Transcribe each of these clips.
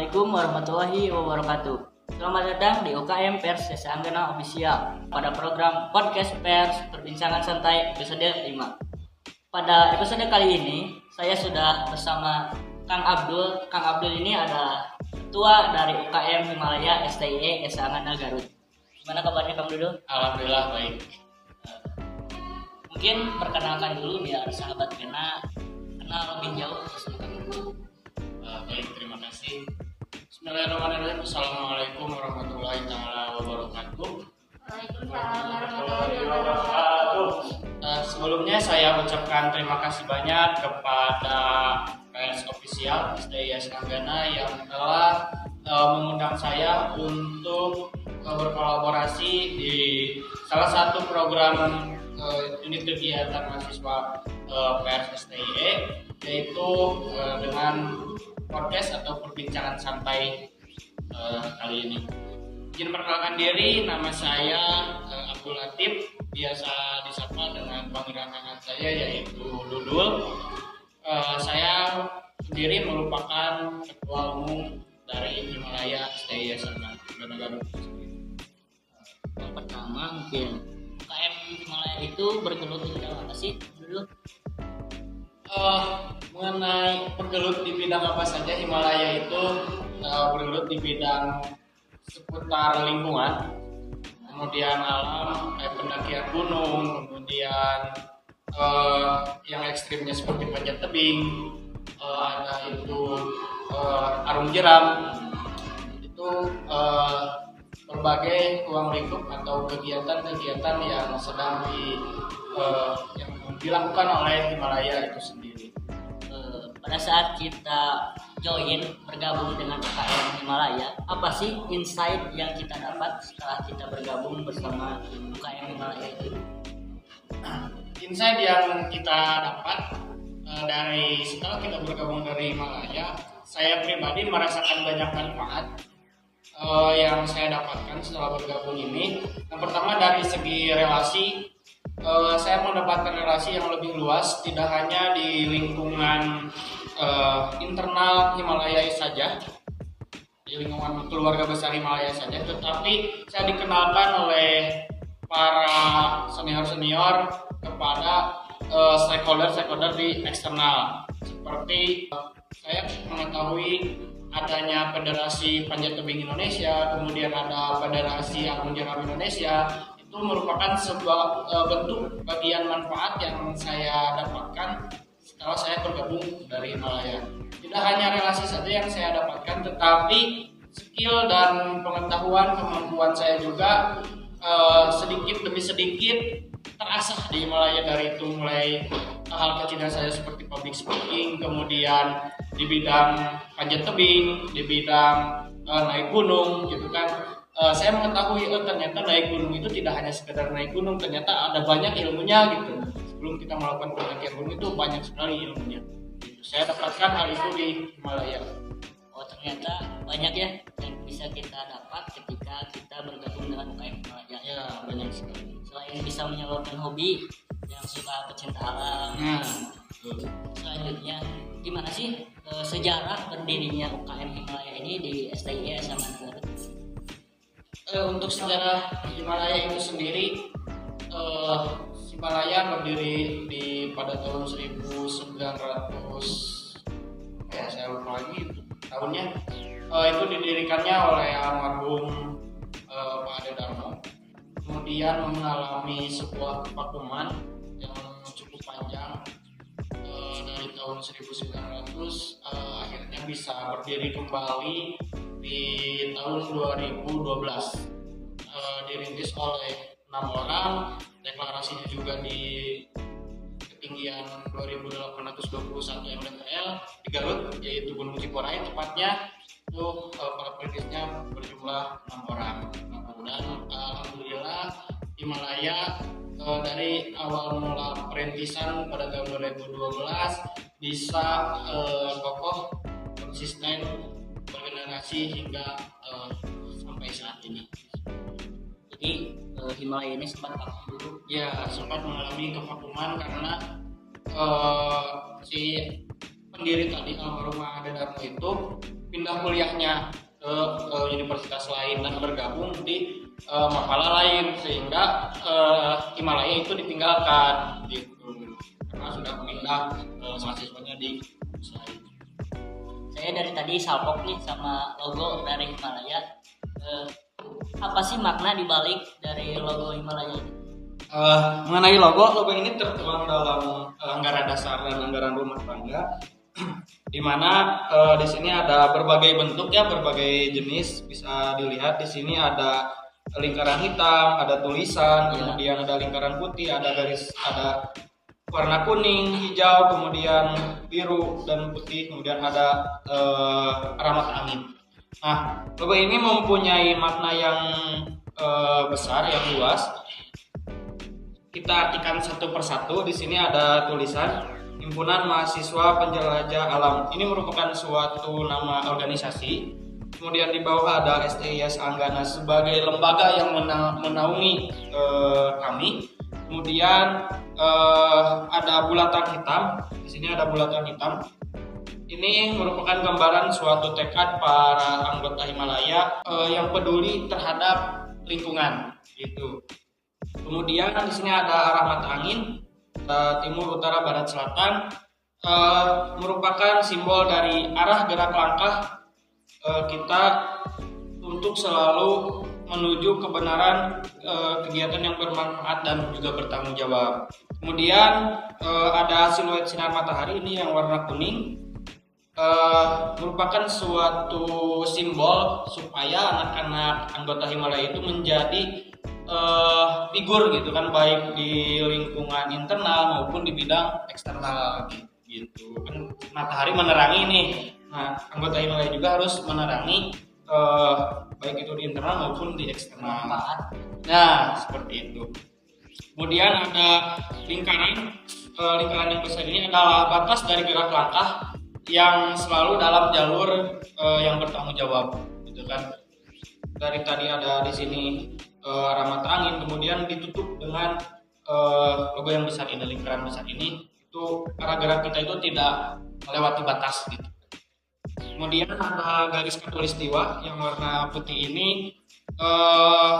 Assalamualaikum warahmatullahi wabarakatuh. Selamat datang di UKM Pers Desa Anggana Official pada program Podcast Pers Perbincangan Santai episode 5. Pada episode kali ini, saya sudah bersama Kang Abdul. Kang Abdul ini adalah ketua dari UKM Himalaya STIE Desa Anggana Garut. Gimana kabarnya Kang Abdul? Alhamdulillah baik. Mungkin perkenalkan dulu biar sahabat kenal lebih jauh sama Kang Abdul. Baik, terima kasih. Bismillahirrahmanirrahim. Assalamualaikum warahmatullahi wabarakatuh. Waalaikumsalam warahmatullahi wabarakatuh. Sebelumnya saya ucapkan terima kasih banyak kepada Pers Official STIE Anggana yang telah mengundang saya untuk berkolaborasi di salah satu program unit kegiatan mahasiswa Pers STIE, yaitu dengan podcast atau perbincangan santai kali ini. Izin perkenalkan diri, nama saya Abdul Latif, biasa disapa dengan panggilan hangat saya yaitu Dudul. Saya sendiri merupakan ketua umum dari Himalaya STIE Anggana Garut. Yang pertama mungkin UKM Himalaya itu bergelut di bidang apa sih dulu? Mengenai bergelut di bidang apa saja, Himalaya itu bergelut di bidang seputar lingkungan, kemudian alam, pendakian gunung, kemudian yang ekstrimnya seperti panjat tebing, ada itu arung jeram, itu berbagai ruang lingkup atau kegiatan-kegiatan yang sedang yang dilakukan oleh Himalaya itu sendiri. Pada saat kita bergabung dengan UKM Himalaya, apa sih insight yang kita dapat setelah kita bergabung bersama UKM Himalaya itu? Insight yang kita dapat dari setelah kita bergabung dari Himalaya, saya pribadi merasakan banyak manfaat yang saya dapatkan setelah bergabung ini. Yang pertama dari segi relasi, saya mendapatkan relasi yang lebih luas, tidak hanya di lingkungan internal Himalaya saja, di lingkungan keluarga besar Himalaya saja, tetapi saya dikenalkan oleh para senior-senior kepada stakeholder di eksternal. Seperti saya mengetahui adanya Federasi Panjat Tebing Indonesia, kemudian ada Federasi Arung Jeram Indonesia. Itu merupakan sebuah bentuk bagian manfaat yang saya dapatkan setelah saya bergabung dari Himalaya. Tidak hanya relasi saja yang saya dapatkan, tetapi skill dan pengetahuan, kemampuan saya juga sedikit demi sedikit terasah di Himalaya. Dari itu mulai hal kecil saya seperti public speaking, kemudian di bidang panjat tebing, di bidang naik gunung gitu kan. Saya mengetahui ternyata naik gunung itu tidak hanya sekedar naik gunung, ternyata ada banyak ilmunya gitu. Sebelum kita melakukan pendakian gunung itu banyak sekali ilmunya. Saya dapatkan hal itu di Himalaya. Oh, ternyata banyak ya yang bisa kita dapat ketika kita bergabung dengan UKM Himalaya. Ya, banyak sekali. Selain bisa menyalurkan hobi yang suka pecinta alam. Selanjutnya, gimana sih sejarah berdirinya UKM Himalaya ini di STIE Anggana Garut? Untuk sejarah Himalaya itu sendiri, Himalaya berdiri pada tahun 1900, saya lupa lagi tahunnya. Itu didirikannya oleh almarhum Pak Ade Darmo. Kemudian mengalami sebuah kevakuman yang cukup panjang dari tahun 1900, akhirnya bisa berdiri kembali di tahun 2012. Dirintis oleh 6 orang, deklarasinya juga di ketinggian 2821 mdpl di Garut, yaitu Gunung Ciporai tepatnya. Itu para perintisnya berjumlah 6 orang. Dan alhamdulillah Himalaya dari awal mula perintisan pada tahun 2012 bisa kokoh, konsisten, bergenerasi hingga sampai saat ini. Jadi Himalaya ini sempat vakum dulu. Ya, sempat mengalami kevakuman karena si pendiri tadi almarhum Ade Darmo itu pindah kuliahnya ke universitas lain dan bergabung di makalah lain, sehingga Himalaya itu ditinggalkan gitu karena sudah pindah mahasiswanya di kampus lain. Saya dari tadi salpok nih sama logo dari Himalaya. Apa sih makna dibalik dari logo Himalaya ini? Mengenai logo ini tertuang dalam anggaran dasar dan anggaran rumah tangga, di mana di sini ada berbagai bentuk ya, berbagai jenis. Bisa dilihat di sini ada lingkaran hitam, ada tulisan, kemudian ada lingkaran putih, ada garis, ada warna kuning, hijau, kemudian biru dan putih, kemudian ada alamat angin. Nah, logo ini mempunyai makna yang besar, yang luas. Kita artikan satu persatu. Di sini ada tulisan Himpunan Mahasiswa Penjelajah Alam. Ini merupakan suatu nama organisasi. Kemudian di bawah ada STIS Anggana sebagai lembaga yang menaungi kami. Kemudian ada bulatan hitam. Di sini ada bulatan hitam. Ini merupakan gambaran suatu tekad para anggota Himalaya yang peduli terhadap lingkungan, gitu. Kemudian di sini ada arah mata angin, timur, utara, barat, selatan, merupakan simbol dari arah gerak langkah kita untuk selalu menuju kebenaran kegiatan yang bermanfaat dan juga bertanggung jawab. Kemudian ada siluet sinar matahari ini yang warna kuning, merupakan suatu simbol supaya anak-anak anggota Himalaya itu menjadi figur gitu kan, baik di lingkungan internal maupun di bidang eksternal gitu kan. Matahari menerangi nih. Nah, anggota Himalaya juga harus menerangi baik itu di internal maupun di eksternal. Nah, seperti itu. Kemudian ada lingkaran yang besar ini adalah batas dari gerak langkah yang selalu dalam jalur yang bertanggung jawab, gitu kan. Dari tadi ada di sini arah mata angin, kemudian ditutup dengan logo yang besar ini, lingkaran besar ini. Itu arah gerak kita itu tidak melewati batas, gitu. Kemudian ada garis khatulistiwa yang warna putih ini,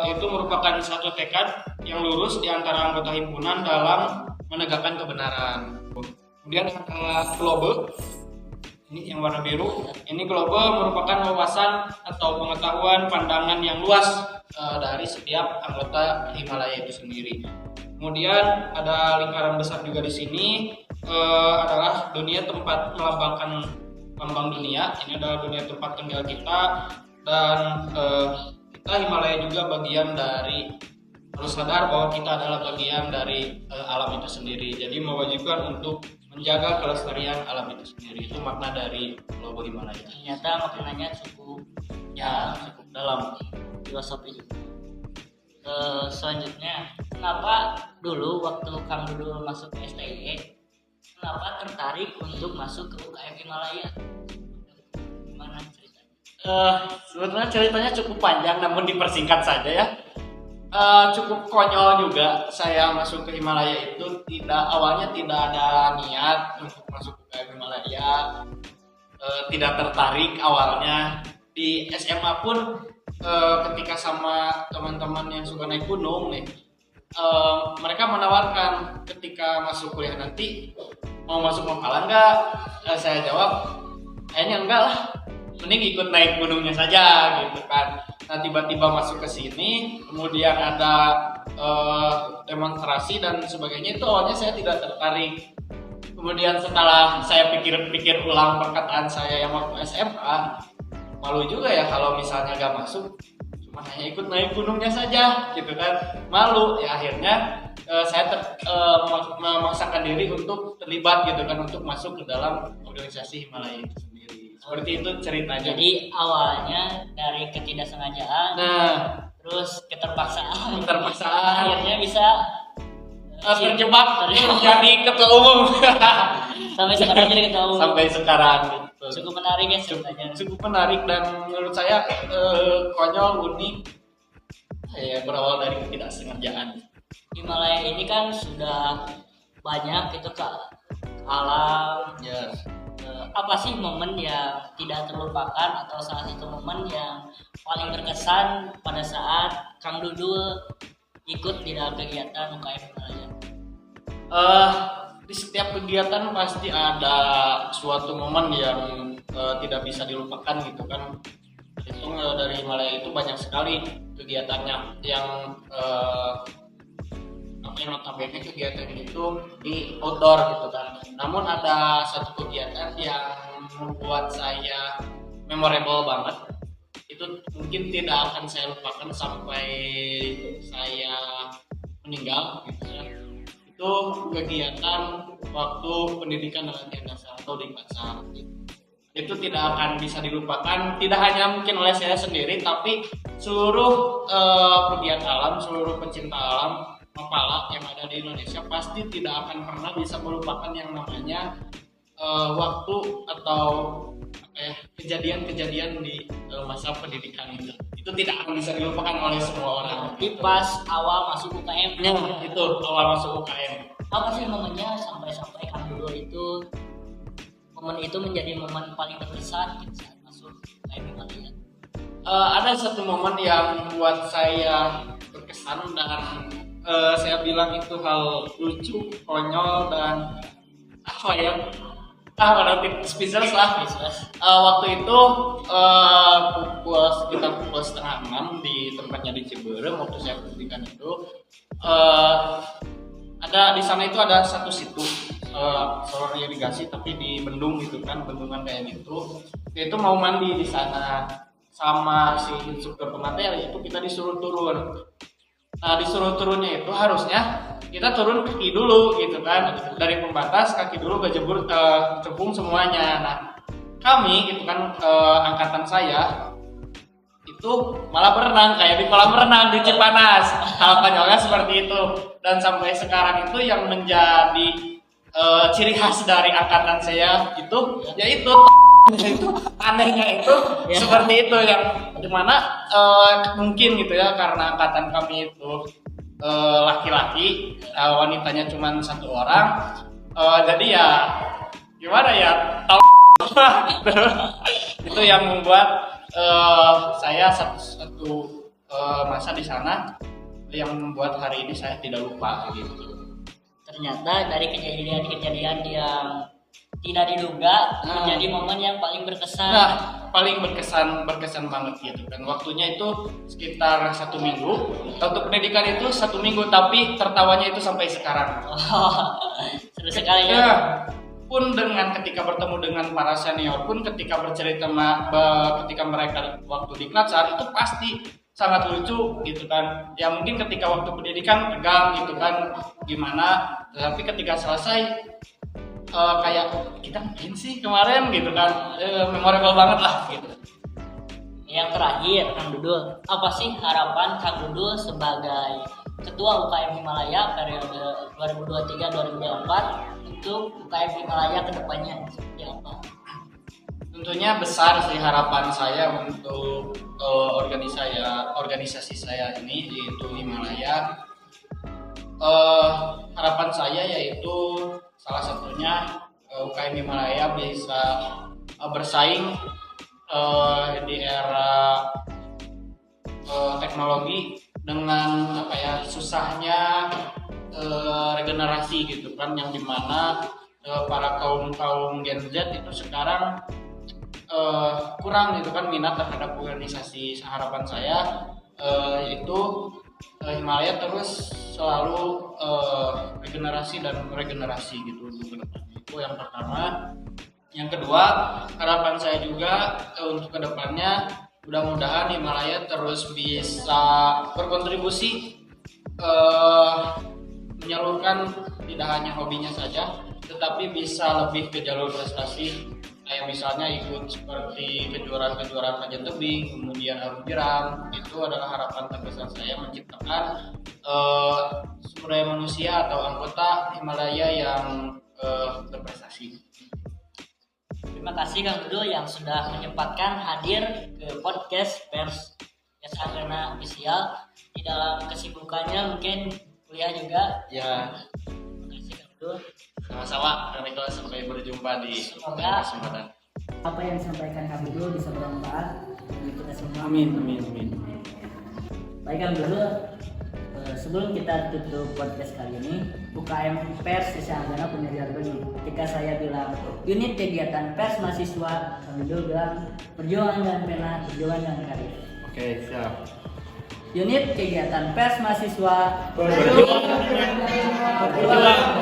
itu merupakan satu tekad yang lurus di antara anggota himpunan dalam menegakkan kebenaran. Kemudian ada globe, ini yang warna biru. Ini globe merupakan wawasan atau pengetahuan pandangan yang luas dari setiap anggota Himalaya itu sendiri. Kemudian ada lingkaran besar juga di sini, adalah dunia tempat melambangkan lambang dunia. Ini adalah dunia tempat tinggal kita, dan kita Himalaya juga bagian dari, harus sadar bahwa kita adalah bagian dari alam itu sendiri. Jadi mewajibkan untuk menjaga kelestarian alam itu sendiri. Itu makna dari logo Himalaya. Ternyata maknanya cukup dalam, filosofi juga. Selanjutnya, kenapa dulu waktu Kang Dudul masuk ke STIE, kenapa tertarik untuk masuk ke UKM Himalaya? Gimana ceritanya? Sebetulnya ceritanya cukup panjang, namun dipersingkat saja ya. Cukup konyol juga. Saya masuk ke Himalaya itu awalnya tidak ada niat untuk masuk ke Himalaya, tidak tertarik awalnya. Di SMA pun ketika sama teman-teman yang suka naik gunung nih, mereka menawarkan ketika masuk kuliah nanti mau masuk Makalah enggak. Saya jawab kayaknya enggak lah, mending ikut naik gunungnya saja, gitu kan. Nah, tiba-tiba masuk ke sini, kemudian ada demonstrasi dan sebagainya. Itu awalnya saya tidak tertarik. Kemudian setelah saya pikir-pikir ulang perkataan saya yang waktu SMA, malu juga ya kalau misalnya gak masuk, cuma hanya ikut naik gunungnya saja, gitu kan. Malu ya, akhirnya saya memaksakan diri untuk terlibat, gitu kan, untuk masuk ke dalam organisasi Himalaya itu sendiri. Seperti itu ceritanya. Jadi awalnya dari ketidaksengajaan, terus keterpaksaan, akhirnya bisa terjebak jadi ketua umum. Sampai sekarang jadi ketua umum. Sampai sekarang gitu. Cukup menarik ya ceritanya. Cukup menarik dan menurut saya konyol, unik. Ya, berawal dari ketidaksengajaan. Himalaya ini kan sudah banyak itu ke alam, apa sih momen yang tidak terlupakan atau salah satu momen yang paling berkesan pada saat Kang Dudul ikut di dalam kegiatan UKM Himalaya? Di setiap kegiatan pasti ada suatu momen yang tidak bisa dilupakan gitu kan. Itu dari Himalaya itu banyak sekali kegiatannya yang notabene kegiatan itu di outdoor gitu kan. Namun ada satu kegiatan yang membuat saya memorable banget. Itu mungkin tidak akan saya lupakan sampai saya meninggal gitu ya. Itu kegiatan waktu pendidikan latihan dasar atau di Pacar gitu. Itu tidak akan bisa dilupakan, tidak hanya mungkin oleh saya sendiri, tapi seluruh pegiat alam, seluruh pecinta alam Mapala yang ada di Indonesia pasti tidak akan pernah bisa melupakan yang namanya waktu atau kejadian-kejadian di masa pendidikan itu. Itu tidak akan bisa dilupakan oleh semua orang. Di pas awal masuk UKM. Itu awal masuk UKM. Apa sih momennya sampai Kang Dudul itu momen itu menjadi momen paling berkesan gitu saat masuk UKM Himalaya? Ada satu momen yang buat saya berkesan dan saya bilang itu hal lucu, konyol dan relatif speechless lah. Waktu itu sekitar pukul 5:30 di tempatnya di Ciberem waktu saya pendidikan itu ada di sana itu ada satu situ saluran irigasi tapi di bendung gitu kan, bendungan kayak gitu. Dia itu mau mandi di sana sama si instruktur pemateri itu kita disuruh turun. Nah disuruh turunnya itu harusnya kita turun kaki dulu gitu kan, dari pembatas kaki dulu kejebur cebung semuanya. Nah kami gitu kan angkatan saya itu malah berenang kayak di kolam renang di Cipanas. Hal konyolnya seperti itu dan sampai sekarang itu yang menjadi ciri khas dari angkatan saya itu yaitu itu anehnya itu seperti itu yang dimana mungkin gitu ya karena angkatan kami itu laki-laki, wanitanya cuma satu orang, jadi ya gimana ya itu yang membuat saya satu masa di sana yang membuat hari ini saya tidak lupa gitu. Ternyata dari kejadian-kejadian yang tidak diduga menjadi momen yang paling berkesan. Nah, paling berkesan banget gitu kan. Waktunya itu sekitar 1 minggu. Untuk pendidikan itu 1 minggu, tapi tertawanya itu sampai sekarang. Seru sekali ya. Pun dengan ketika bertemu dengan para senior pun ketika bercerita ketika mereka waktu di Klatsar itu pasti sangat lucu gitu kan. Ya mungkin ketika waktu pendidikan tegang gitu kan gimana, tapi ketika selesai kayak kita ngapain sih kemarin gitu kan, memorable banget lah gitu. Yang terakhir Kang Dudul, apa sih harapan Kang Dudul sebagai Ketua UKM Himalaya periode 2023-2024 untuk UKM Himalaya kedepannya seperti apa? Tentunya besar sih harapan saya untuk organisasi saya ini yaitu Himalaya. Harapan saya yaitu salah satunya UKM Himalaya bisa bersaing di era teknologi dengan susahnya regenerasi gitu kan, yang dimana para kaum Gen Z itu sekarang kurang gitu kan minat terhadap organisasi. Harapan saya itu Himalaya terus selalu regenerasi gitu untuk kedepannya. Itu yang pertama. Yang kedua, harapan saya juga untuk kedepannya mudah-mudahan Himalaya terus bisa berkontribusi menyalurkan tidak hanya hobinya saja, tetapi bisa lebih ke jalur prestasi. Kayak misalnya ikut seperti kejuaraan panjat tebing, kemudian arung jeram. Itu adalah harapan terbesar saya, menciptakan sumber daya manusia atau anggota Himalaya yang berprestasi. Terima kasih Kang Dudul yang sudah menyempatkan hadir ke podcast Pers Yasagana Official. Di dalam kesibukannya mungkin kuliah juga. Ya. Terima kasih Kang Dudul. Sama-sama, Kang Riko, sampai berjumpa di Semoga kesempatan. apa yang disampaikan Kang Dulu bisa bermanfaat bagi kita semua. Amin. Baik Kang Dulu, sebelum kita tutup podcast kali ini, UKM Pers Desa Anggana punya dialog nih. Ketika saya bilang unit kegiatan pers mahasiswa, Kang Dulu bilang perjuangan dan pena, perjuangan dan karir. Oke, siap. Unit kegiatan pers mahasiswa, Berjuang dengan perjuangan